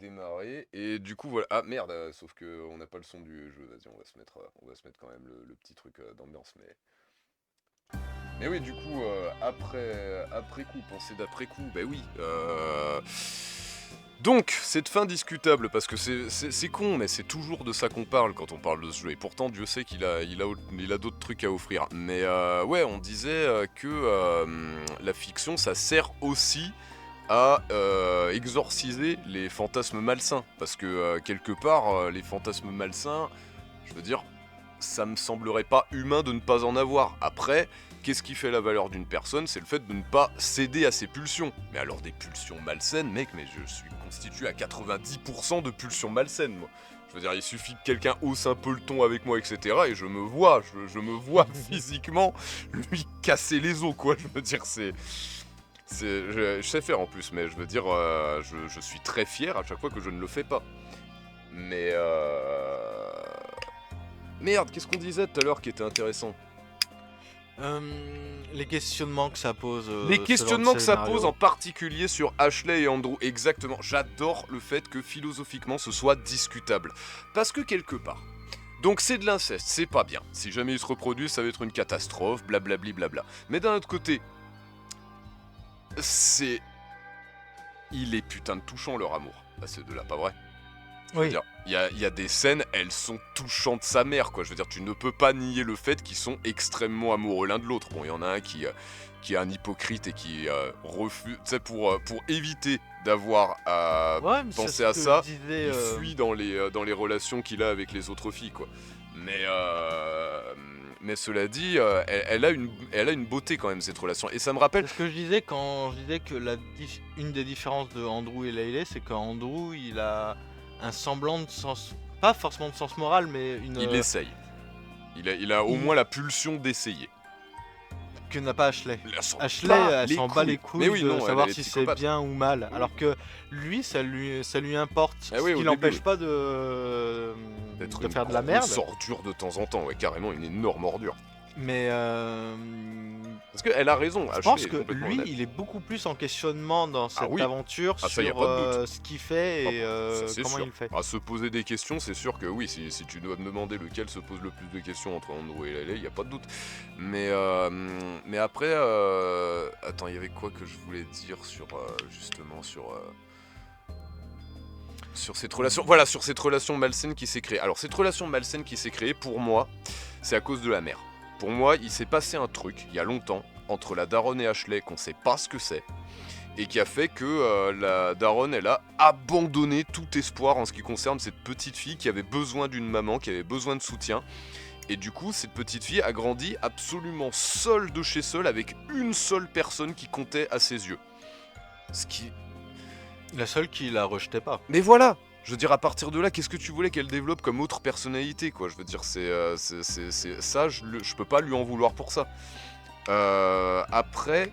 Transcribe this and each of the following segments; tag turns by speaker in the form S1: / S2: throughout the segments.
S1: démarrer. Et du coup, voilà. Ah merde, sauf que on n'a pas le son du jeu. Vas-y, on va se mettre quand même le petit truc d'ambiance. Mais oui, du coup, après coup, pensée d'après coup, bah oui. Donc, cette fin discutable, parce que c'est con, mais c'est toujours de ça qu'on parle quand on parle de ce jeu. Et pourtant, Dieu sait qu'il a d'autres trucs à offrir. Mais ouais, on disait que la fiction, ça sert aussi à exorciser les fantasmes malsains. Parce que quelque part, les fantasmes malsains, je veux dire, ça me semblerait pas humain de ne pas en avoir. Après, qu'est-ce qui fait la valeur d'une personne? C'est le fait de ne pas céder à ses pulsions. Mais alors des pulsions malsaines, mec, mais je suis constitué à 90% de pulsions malsaines, moi. Je veux dire, il suffit que quelqu'un hausse un peu le ton avec moi, etc. Et je me vois physiquement lui casser les os, quoi. Je veux dire, je sais faire en plus, mais je veux dire, je suis très fier à chaque fois que je ne le fais pas. Mais merde, qu'est-ce qu'on disait tout à l'heure qui était intéressant?
S2: Les questionnements que ça pose
S1: Les
S2: selon le
S1: questionnements que ça
S2: scénario.
S1: pose en particulier sur Ashley et Andrew, exactement. J'adore le fait que philosophiquement ce soit discutable. Parce que quelque part, donc c'est de l'inceste, c'est pas bien. Si jamais il se reproduit, ça va être une catastrophe, blablabli blabla. Mais d'un autre côté, c'est... Il est putain de touchant leur amour. Bah c'est de là, pas vrai? Je veux
S2: Oui.
S1: dire, il y a des scènes, elles sont touchantes sa mère, quoi. Je veux dire, tu ne peux pas nier le fait qu'ils sont extrêmement amoureux l'un de l'autre. Bon, il y en a un qui est un hypocrite et qui refuse, tu sais, pour éviter d'avoir à
S2: Ouais, mais c'est ce
S1: penser à
S2: que je
S1: ça,
S2: disais.
S1: il fuit dans les relations qu'il a avec les autres filles, quoi. Mais cela dit, elle a une beauté quand même, cette relation. Et ça me rappelle...
S2: C'est ce que je disais quand je disais que une des différences de Andrew et Laylee, c'est qu'Andrew, il a un semblant de sens, pas forcément de sens moral, mais
S1: Il essaye. Il a au moins la pulsion d'essayer.
S2: que n'a pas Ashley.
S1: Elle s'en
S2: Ashley,
S1: bat
S2: elle
S1: les
S2: s'en bat les
S1: couilles. Mais
S2: couilles
S1: oui,
S2: de
S1: non, elle
S2: savoir
S1: est
S2: si c'est
S1: psychopathe.
S2: bien ou mal.
S1: Oui.
S2: Alors que lui, ça lui importe.
S1: Ah
S2: Ce
S1: oui,
S2: qui
S1: au
S2: l'empêche
S1: début,
S2: pas
S1: d'être
S2: de
S1: une
S2: faire de la
S1: grosse
S2: merde.
S1: ordure de temps en temps, ouais, carrément une énorme ordure.
S2: Mais
S1: Parce qu'elle a raison,
S2: je
S1: Ashley
S2: pense
S1: est
S2: que
S1: complètement
S2: lui,
S1: honnête.
S2: il est beaucoup plus en questionnement dans
S1: Ah
S2: cette
S1: oui,
S2: aventure
S1: ah ça y a
S2: sur
S1: pas de doute.
S2: ce qu'il fait
S1: Ah
S2: et
S1: bah, ça c'est
S2: comment il
S1: sûr.
S2: le fait.
S1: À se poser des questions, c'est sûr que oui, si tu dois me demander lequel se pose le plus de questions entre Andrew et Laylee, y a pas de doute. Mais après, attends, il y avait quoi que je voulais dire sur justement sur cette relation, voilà, sur cette relation malsaine qui s'est créée. Alors cette relation malsaine qui s'est créée, pour moi, c'est à cause de la mère. Pour moi, il s'est passé un truc, il y a longtemps, entre la daronne et Ashley, qu'on sait pas ce que c'est, et qui a fait que la daronne, elle a abandonné tout espoir en ce qui concerne cette petite fille qui avait besoin d'une maman, qui avait besoin de soutien. Et du coup, cette petite fille a grandi absolument seule de chez seule, avec une seule personne qui comptait à ses yeux. Ce qui...
S2: La seule qui la rejetait pas.
S1: Mais voilà. Je veux dire, à partir de là, qu'est-ce que tu voulais qu'elle développe comme autre personnalité, quoi? Je veux dire, ça, je peux pas lui en vouloir pour ça. Après,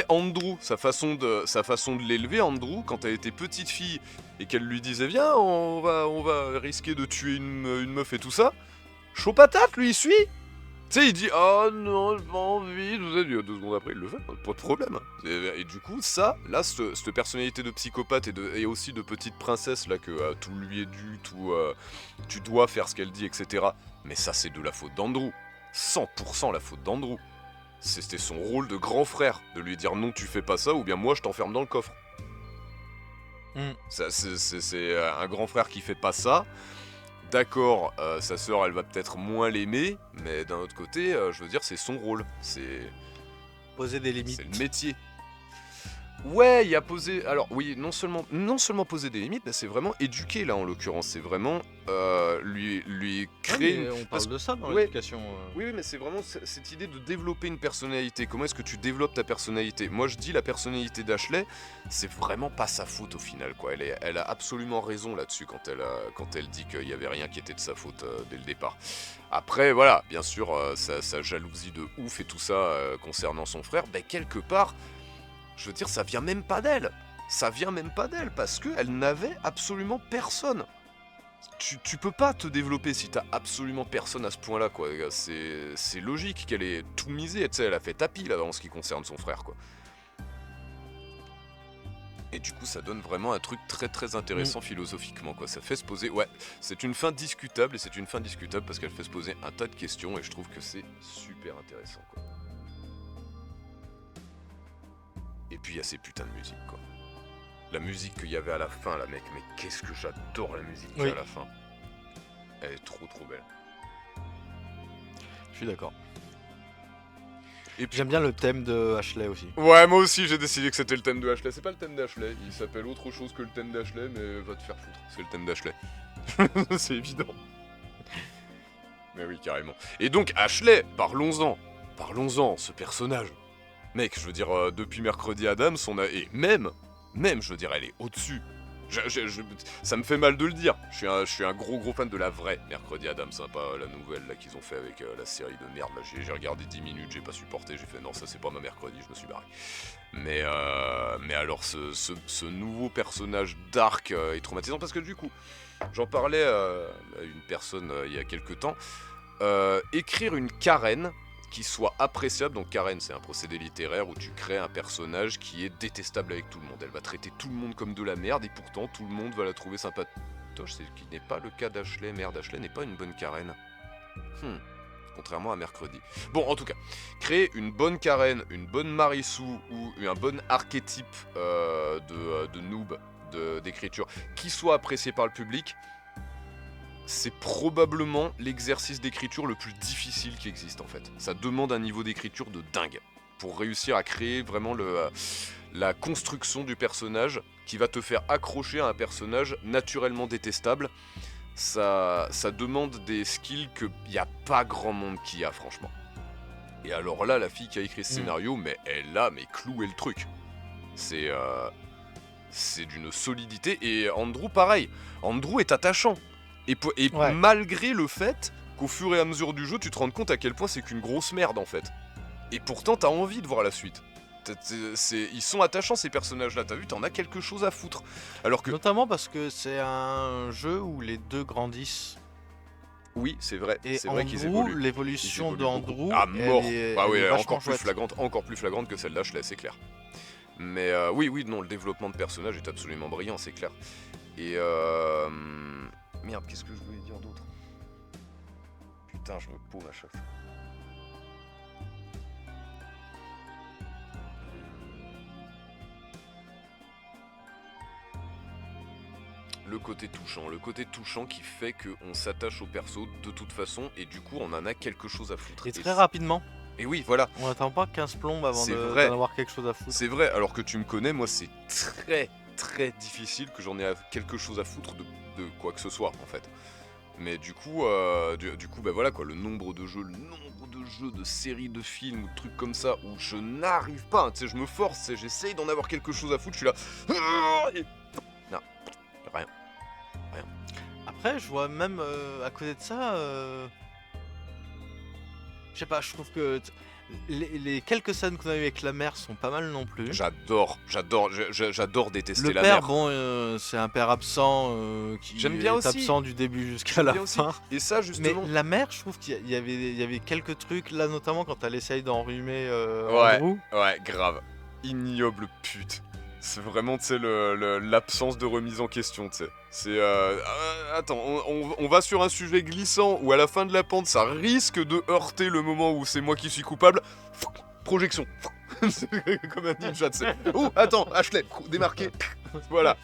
S1: Andrew, sa façon de l'élever, Andrew, quand elle était petite fille et qu'elle lui disait viens, on va risquer de tuer une meuf et tout ça, chaud patate, lui il suit. Tu sais, il dit oh non, j'ai pas envie, tout ça. 2 secondes après, il le fait, pas de problème. Et du coup, ça, là, cette personnalité de psychopathe et aussi de petite princesse, là, que tout lui est dû, tu dois faire ce qu'elle dit, etc. Mais ça, c'est de la faute d'Andrew. 100% la faute d'Andrew. C'était son rôle de grand frère, de lui dire non, tu fais pas ça, ou bien moi, je t'enferme dans le coffre. C'est un grand frère qui fait pas ça. D'accord, sa sœur, elle va peut-être moins l'aimer, mais d'un autre côté, je veux dire, c'est son rôle.
S2: Poser des limites.
S1: C'est le métier. Ouais, il y a posé... Alors oui, non seulement poser des limites, mais c'est vraiment éduquer là en l'occurrence. C'est vraiment lui créer...
S2: Ouais, mais on parle de ça dans
S1: ouais.
S2: l'éducation.
S1: Oui, mais c'est vraiment cette idée de développer une personnalité. Comment est-ce que tu développes ta personnalité? Moi, je dis la personnalité d'Ashley, c'est vraiment pas sa faute au final, quoi. Elle a absolument raison là-dessus quand elle dit qu'il y avait rien qui était de sa faute dès le départ. Après, voilà, bien sûr, sa jalousie de ouf et tout ça concernant son frère, ben quelque part, je veux dire, ça vient même pas d'elle. Ça vient même pas d'elle parce qu'elle n'avait absolument personne. Tu peux pas te développer si t'as absolument personne à ce point-là, quoi. C'est logique qu'elle ait tout misé, tu sais, elle a fait tapis là en ce qui concerne son frère, quoi. Et du coup, ça donne vraiment un truc très très
S2: Mm.
S1: intéressant philosophiquement, quoi. Ça fait se poser. Ouais, c'est une fin discutable, et c'est une fin discutable parce qu'elle fait se poser un tas de questions, et je trouve que c'est super intéressant, quoi. Et puis, il y a ces putains de musiques, quoi. La musique qu'il y avait à la fin, là, mec, mais qu'est-ce que j'adore la musique qu'il y a à
S2: Oui,
S1: la fin. Elle est trop trop belle.
S2: je suis d'accord.
S1: Et puis,
S2: J'aime bien le thème de Ashley aussi.
S1: ouais, moi aussi j'ai décidé que c'était le thème de Ashley. C'est pas le thème d'Ashley, il s'appelle autre chose que le thème d'Ashley, mais va te faire foutre, c'est le thème d'Ashley. C'est évident. Mais oui, carrément. Et donc, Ashley, parlons-en. Parlons-en, ce personnage. Mec, je veux dire, depuis Mercredi Adams, on a. Et même, je veux dire, elle est au-dessus. Ça me fait mal de le dire. Je suis un gros fan de la vraie Mercredi Adams, hein, pas la nouvelle là qu'ils ont fait avec la série de merde. Là, j'ai regardé 10 minutes, j'ai pas supporté, j'ai fait non, ça c'est pas ma mercredi, je me suis barré. Mais alors, ce nouveau personnage dark est traumatisant parce que du coup, j'en parlais à une personne il y a quelques temps. Écrire une Karen qui soit appréciable. Donc Karen, c'est un procédé littéraire où tu crées un personnage qui est détestable avec tout le monde. Elle va traiter tout le monde comme de la merde et pourtant tout le monde va la trouver sympatoche. C'est ce qui n'est pas le cas d'Ashley. Merde, Ashley n'est pas une bonne Karen. Contrairement à Mercredi. Bon, en tout cas, créer une bonne Karen, une bonne Marissou ou un bon archétype de noob d'écriture qui soit apprécié par le public, c'est probablement l'exercice d'écriture le plus difficile qui existe en fait. Ça demande un niveau d'écriture de dingue pour réussir à créer vraiment la construction du personnage qui va te faire accrocher à un personnage naturellement détestable. Ça demande des skills qu'il n'y a pas grand monde qui a, franchement. Et alors là, la fille qui a écrit ce scénario, mais elle a cloué le truc. C'est d'une solidité. Et Andrew, pareil. Andrew est attachant. Et
S2: Ouais.
S1: malgré le fait qu'au fur et à mesure du jeu, tu te rends compte à quel point c'est qu'une grosse merde en fait. Et pourtant, t'as envie de voir la suite. Ils sont attachants ces personnages-là, t'as vu, t'en as quelque chose à foutre. Alors que,
S2: Notamment parce que c'est un jeu où les deux grandissent.
S1: oui, c'est vrai
S2: Et
S1: qu'ils
S2: Andrew,
S1: évoluent.
S2: l'évolution
S1: Ils évoluent
S2: d'Andrew,
S1: à mort. Ah
S2: elle
S1: oui,
S2: est vachement
S1: encore plus flagrante que celle d'Ashley, c'est clair. Mais oui, non, le développement de personnage est absolument brillant, c'est clair. Et merde, qu'est-ce que je voulais dire d'autre? Putain, je me paume à chaque fois. Le côté touchant qui fait qu'on s'attache au perso de toute façon et du coup on en a quelque chose à foutre.
S2: Et très rapidement.
S1: Et oui, voilà.
S2: On n'attend pas 15 plombes avant
S1: C'est
S2: d'en
S1: vrai.
S2: avoir quelque chose à foutre.
S1: C'est vrai, alors que tu me connais, moi c'est très difficile que j'en ai quelque chose à foutre de quoi que ce soit en fait. Mais du coup, bah voilà quoi, le nombre de jeux, de séries, de films, de trucs comme ça où je n'arrive pas, tu sais, je me force, j'essaye d'en avoir quelque chose à foutre, je suis là. Et... Non, rien.
S2: Après, je vois même à côté de ça, je sais pas, je trouve que les quelques scènes qu'on a eues avec la mère sont pas mal non plus.
S1: J'adore détester
S2: Le
S1: la
S2: père,
S1: mère.
S2: bon, c'est un père absent qui
S1: J'aime bien
S2: est
S1: aussi.
S2: absent du début jusqu'à
S1: J'aime
S2: la
S1: bien aussi.
S2: fin.
S1: Et ça
S2: Mais
S1: justement.
S2: la mère, je trouve qu'il y avait quelques trucs, là notamment quand elle essaye d'enrhumer
S1: Ouais,
S2: Andrew.
S1: ouais, grave. Ignoble pute. C'est vraiment, tu sais, l'absence de remise en question, tu sais. C'est, attends, on va sur un sujet glissant où à la fin de la pente, ça risque de heurter le moment où c'est moi qui suis coupable. Projection. C'est comme un ninja, tu sais. Oh, attends, Ashley, démarqué. Voilà.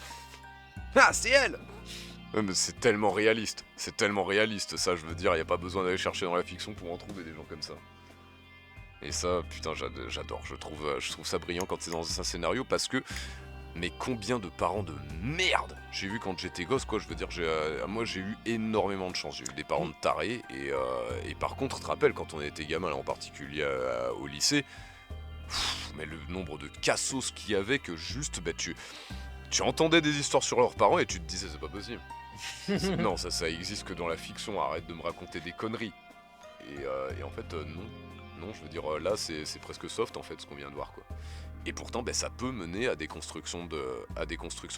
S1: Ah, c'est elle. Ouais, mais c'est tellement réaliste, ça, je veux dire, y a pas besoin d'aller chercher dans la fiction pour en trouver des gens comme ça. Et ça, putain, j'adore, je trouve ça brillant quand c'est dans un scénario parce que, mais combien de parents de merde j'ai vu quand j'étais gosse, quoi, je veux dire, moi j'ai eu énormément de chance, j'ai eu des parents de tarés, et par contre, tu te rappelles, quand on était gamin, là, en particulier au lycée, mais le nombre de cassos qu'il y avait que juste, bah, tu entendais des histoires sur leurs parents et tu te disais, c'est pas possible. Non, ça existe que dans la fiction, arrête de me raconter des conneries. Et en fait, non, je veux dire, là, c'est presque soft, en fait, ce qu'on vient de voir, quoi. Et pourtant, ben, ça peut mener à des constructions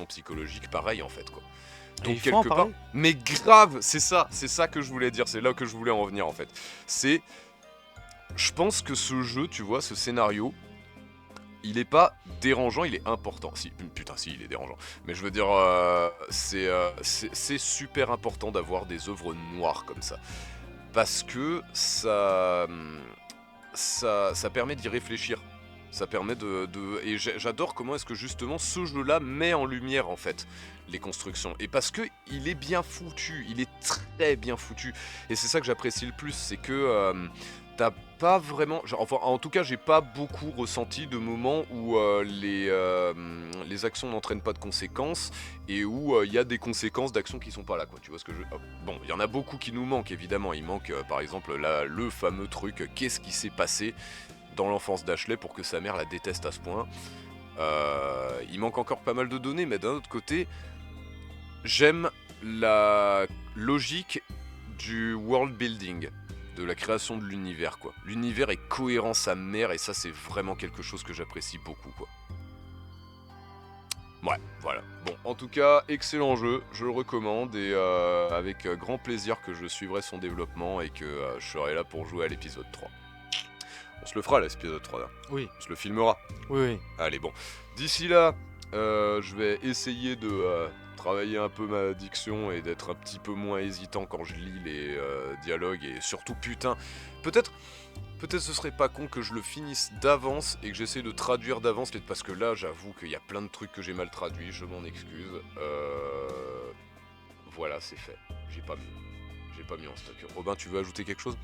S1: psychologiques pareilles, en fait, quoi. Donc, quelque part... Mais grave, c'est ça que je voulais dire, c'est là que je voulais en venir, en fait. Je pense que ce jeu, tu vois, ce scénario, il est pas dérangeant, il est important. Si, putain, si, il est dérangeant. Mais je veux dire, c'est super important d'avoir des œuvres noires comme ça. Parce que ça permet d'y réfléchir. Ça permet et j'adore comment est-ce que justement ce jeu-là met en lumière en fait les constructions. Et parce que il est bien foutu, il est très bien foutu. Et c'est ça que j'apprécie le plus, c'est que t'as pas vraiment... Enfin, en tout cas, j'ai pas beaucoup ressenti de moments où les actions n'entraînent pas de conséquences et où il y a des conséquences d'actions qui sont pas là, quoi. Tu vois ce que je... Bon, il y en a beaucoup qui nous manquent, évidemment. Il manque, par exemple, le fameux truc, qu'est-ce qui s'est passé dans l'enfance d'Ashley pour que sa mère la déteste à ce point. Il manque encore pas mal de données, mais d'un autre côté, j'aime la logique du world building, de la création de l'univers, quoi. L'univers est cohérent sa mère, et ça c'est vraiment quelque chose que j'apprécie beaucoup, quoi. Ouais, voilà. Bon, en tout cas, excellent jeu, je le recommande, et avec grand plaisir que je suivrai son développement et que je serai là pour jouer à l'épisode 3. On se le fera l'épisode 3 là.
S2: Oui.
S1: On se le filmera.
S2: Oui.
S1: Allez, bon. D'ici là, je vais essayer de travailler un peu ma diction et d'être un petit peu moins hésitant quand je lis les dialogues. Et surtout, putain, peut-être ce serait pas con que je le finisse d'avance et que j'essaie de traduire d'avance. Parce que là, j'avoue qu'il y a plein de trucs que j'ai mal traduits. Je m'en excuse. Voilà, c'est fait. J'ai pas mis en stock. Robin, tu veux ajouter quelque chose?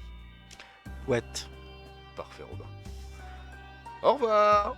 S2: Ouais.
S1: Parfait, Robin. Au revoir.